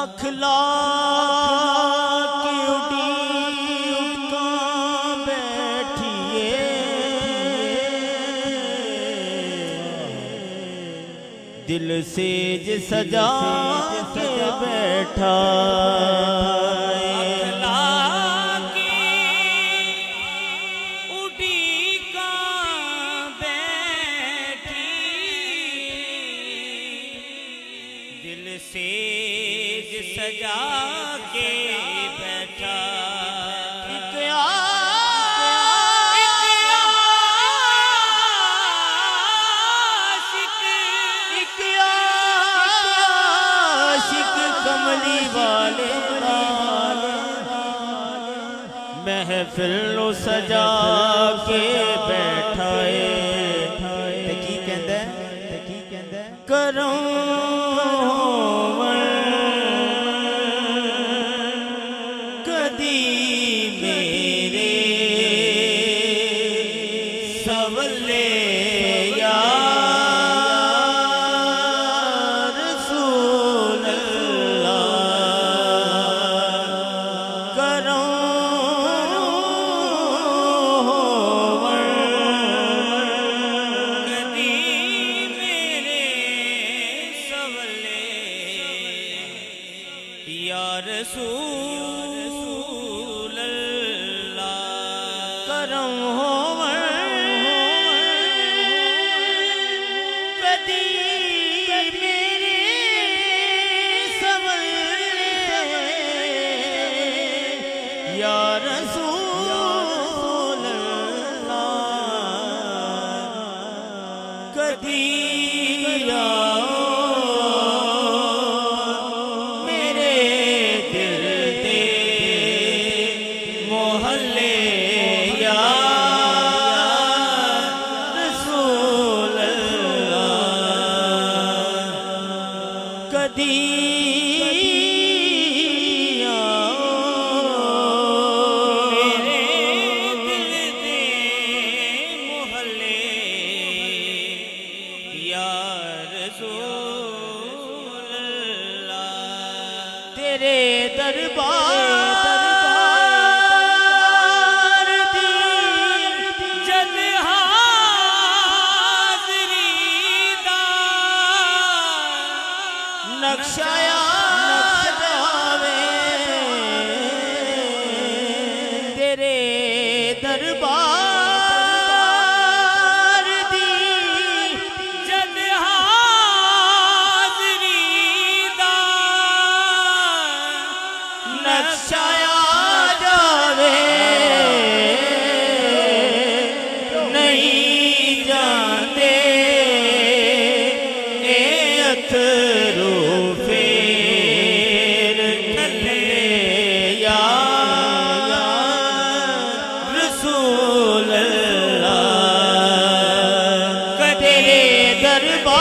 अखला की उड़ीक बैठिए, दिल सेज सजा के बैठा। सेज सजा के बैठा। एक आशिक कमली वाले महफिल सजा के बैठा है। की कहंदा करूं या रसूल अल्लाह। करम होवण कदी मेरे सवले, या रसूल अल्लाह। कदी तेरे दरबार दी जद हाज़री दा नक्शा जावे। तेरे दरबार दी जद हाज़री दा नक्शा जावे। नहीं जानते ए अथरू फेर थले, या रसूल अल्लाह। तेरे दरबार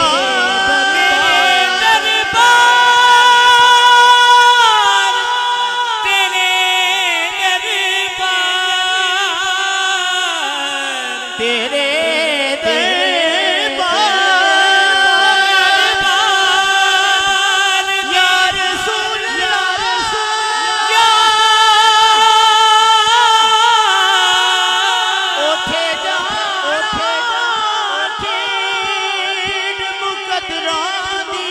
तेरे दरबार या रसूल उठे जा मुकद्दरां दी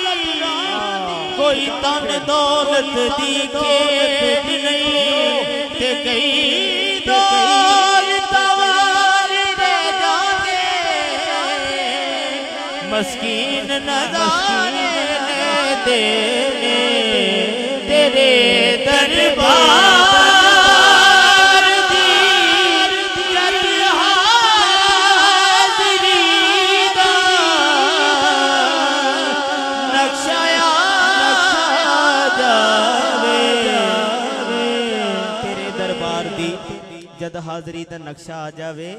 कोई तन दौलत दी खेत दी कई दौलत वाले रह जाते मस्कीन नज़ारे लेते तेरे दरबार दी जद हाज़री दा नक्शा जावे तेरे दरबार दी जद हाज़री दा नक्शा आ जावे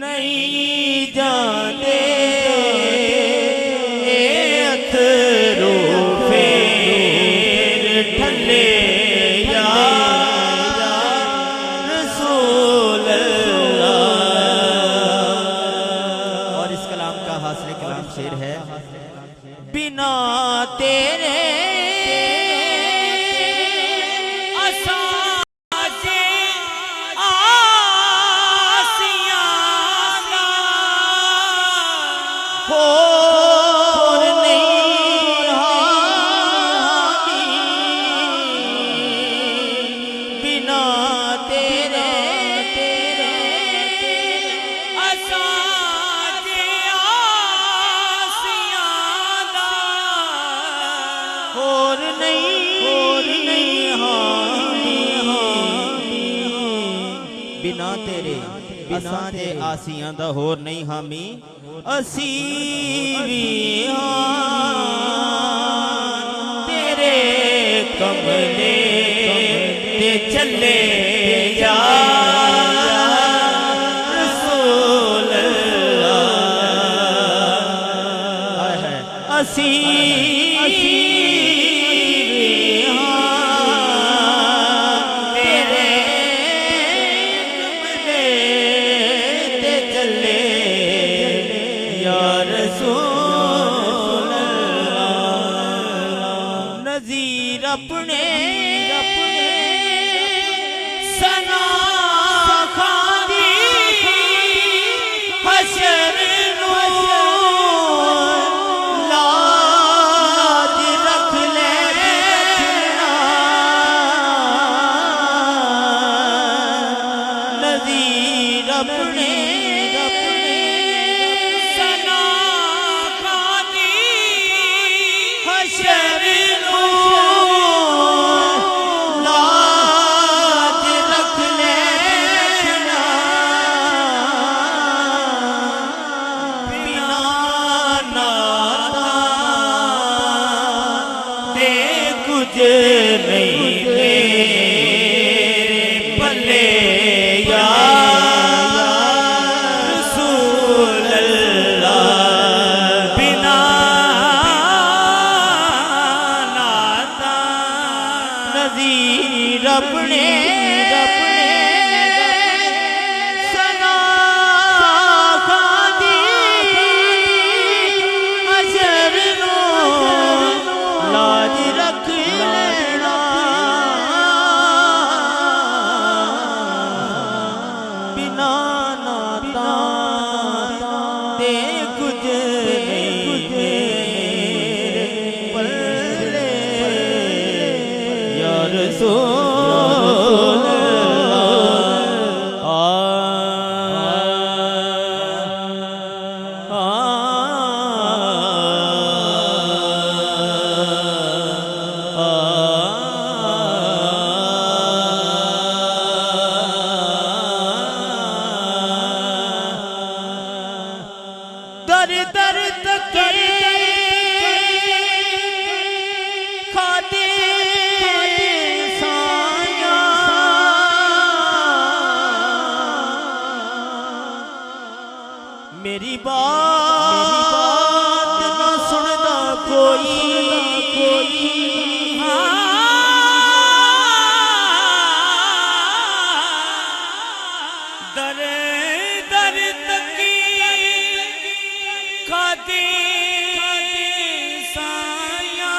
नहीं जाते अथरू फेर ठल्ले या रसूल अल्लाह। और इस कलाम का हासिल कलाम शेर है बिना तेरे और नहीं हामी बिना तेरे असाजे आसियां दा और नहीं हामी बिना तेरे असां दे आसियां दा होर नहीं हामी असी भी तेरे कमले ते चले जा रसूल अल्लाह असी तेरे कमले ते चले या रसूल अल्लाह। नज़ीर अपने सना खादी हशर नो लाज रख लेना नज़ीर अपने हशर नो लाज रख लेना बिना नाता दे कुछ नहीं मेरे पल्ले या रसूल अल्लाह बिना नज़ीर अपने सना खादी हशर नो लाज रख लेना बिना नाता दे कुछ नहीं मेरे पल्ले या रसूल दर दर तक खाते साया मेरी बात न सुनता कोई दर दर तकी खाते साया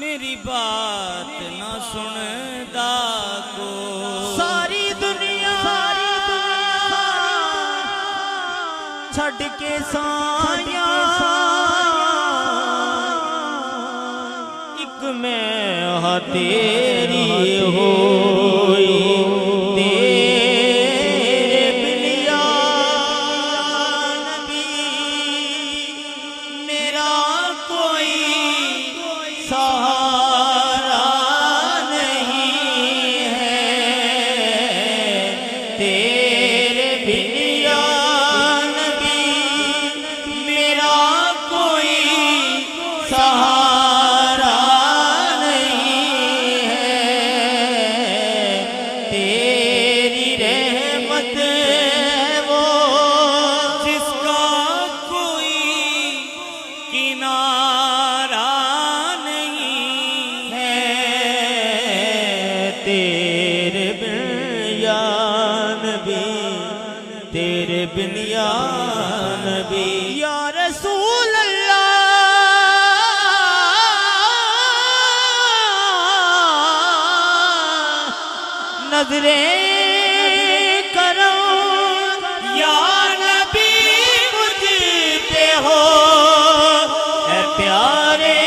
मेरी बात ना सुनदा को सारी दुनिया छड़ के साया एक में हा तेरी होई तेरे बिन या नबी मेरा कोई सहारा नहीं है तेरे बिन या नबी मेरा कोई सहारा नहीं है तेरी रहमत है वो जिसका कोई किनारा नहीं है तेरे बिन या नबी तेरे बिन या नबी या रसूल अल्लाह नजरे करो या नबी मुझ पे हो ऐ प्यारे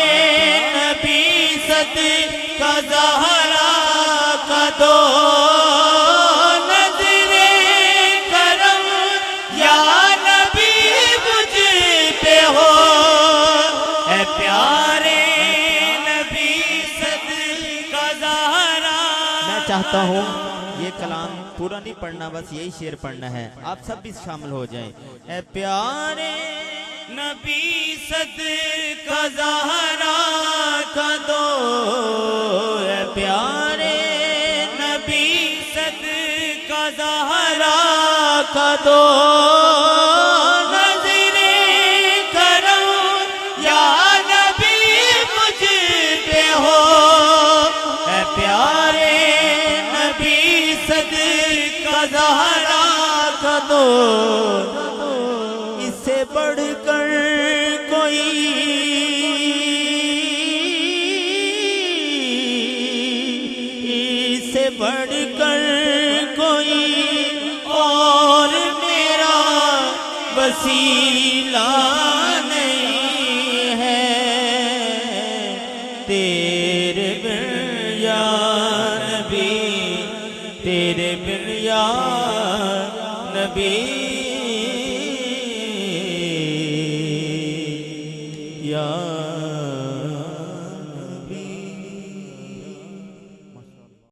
नबी सदका ज़हरा का दो नजरे करो या नबी मुझ पे हो ऐ प्यारे नबी सदका ज़हरा। मैं चाहता हूँ ये कलाम पूरा नहीं पढ़ना बस यही शेर पढ़ना है आप सब भी शामिल हो जाएं ऐ प्यारे नबी सदका ज़हरा का दो ऐ प्यारे नबी सदका ज़हरा का दो नज़रे करो या नबी मुझ पे हो ऐ प्यारे नबी सदका ज़हरा का दो इससे बढ़कर कोई इससे बढ़कर कोई और मेरा वसीला नहीं है तेरे बिन या नबी तेरे बिन या नबी